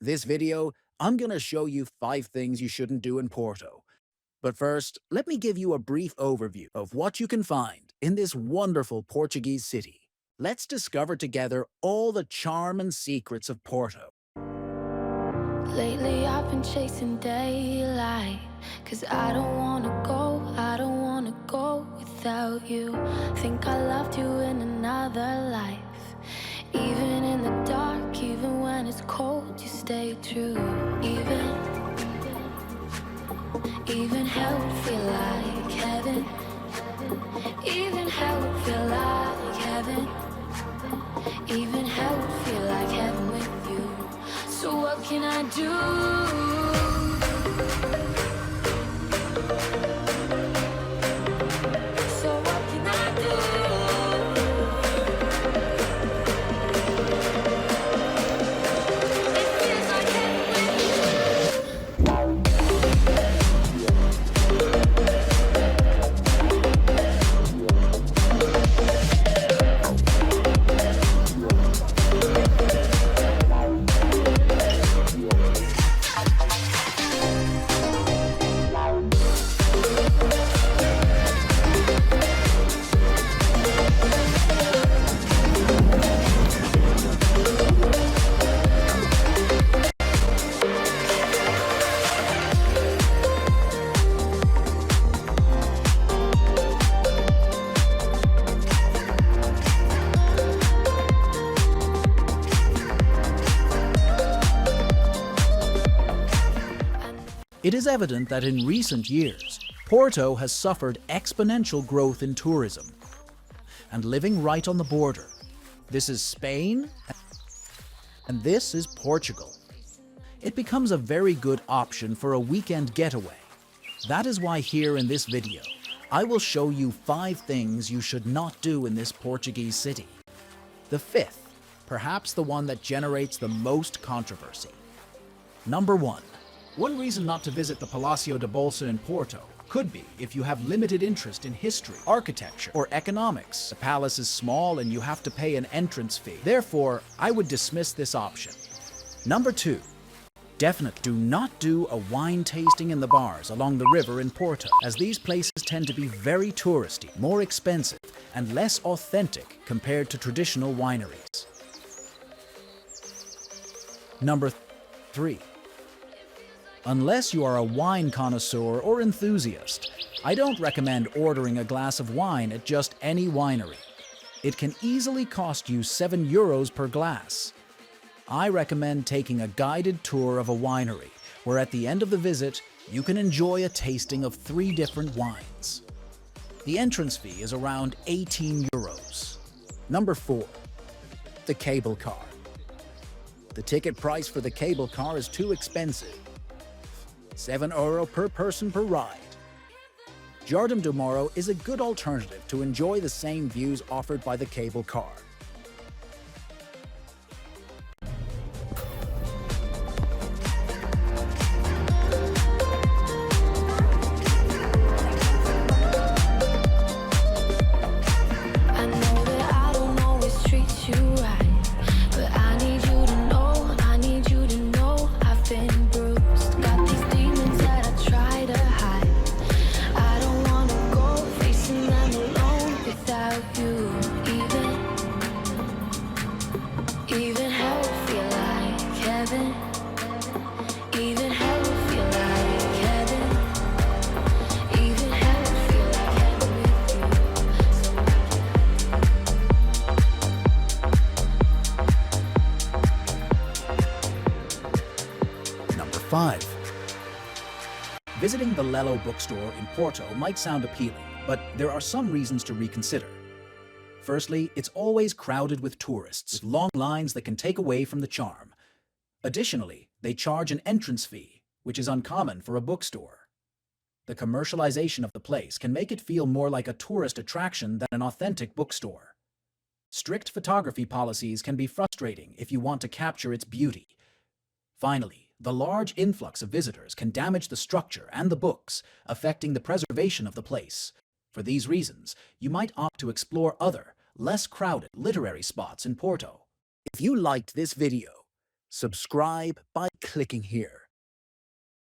This video, I'm gonna show you 5 things you shouldn't do in Porto. But first, let me give you a brief overview of what you can find in this wonderful Portuguese city. Let's discover together all the charm and secrets of Porto. Lately I've been chasing daylight, 'cause I don't wanna go without you. Think I loved you in another life. Even in the dark, even when it's cold, you stay true. Even hell would feel like heaven. Even hell would feel like heaven. Even hell would feel like heaven with you. So what can I do? So what can I do? It feels like heaven with you. It is evident that in recent years, Porto has suffered exponential growth in tourism. And living right on the border, this is Spain and this is Portugal. It becomes a very good option for a weekend getaway. That is why here in this video, I will show you 5 things you should not do in this Portuguese city. The 5th, perhaps the one that generates the most controversy. Number 1. One reason not to visit the Palácio da Bolsa in Porto could be if you have limited interest in history, architecture, or economics. The palace is small and you have to pay an entrance fee. Therefore, I would dismiss this option. Number 2. Definitely do not do a wine tasting in the bars along the river in Porto, as these places tend to be very touristy, more expensive, and less authentic compared to traditional wineries. Number 3. Unless you are a wine connoisseur or enthusiast, I don't recommend ordering a glass of wine at just any winery. It can easily cost you €7 per glass. I recommend taking a guided tour of a winery, where at the end of the visit, you can enjoy a tasting of 3 different wines. The entrance fee is around €18. Number 4. The cable car. The ticket price for the cable car is too expensive. €7 per person per ride. Jardim do Moro is a good alternative to enjoy the same views offered by the cable car. I know that I don't always treat you right, but I need you to know, I've been bruised. Got these demons that I try to hide. I don't wanna go facing them alone without you. Even hell would feel like heaven. Even hell would feel like heaven. Even hell would feel like heaven with you. So Number 5. Visiting the Lelo bookstore in Porto might sound appealing, but there are some reasons to reconsider. Firstly, it's always crowded with tourists, with long lines that can take away from the charm. Additionally, they charge an entrance fee, which is uncommon for a bookstore. The commercialization of the place can make it feel more like a tourist attraction than an authentic bookstore. Strict photography policies can be frustrating if you want to capture its beauty. Finally, the large influx of visitors can damage the structure and the books, affecting the preservation of the place. For these reasons, you might opt to explore other, less crowded literary spots in Porto. If you liked this video, Subscribe by clicking here.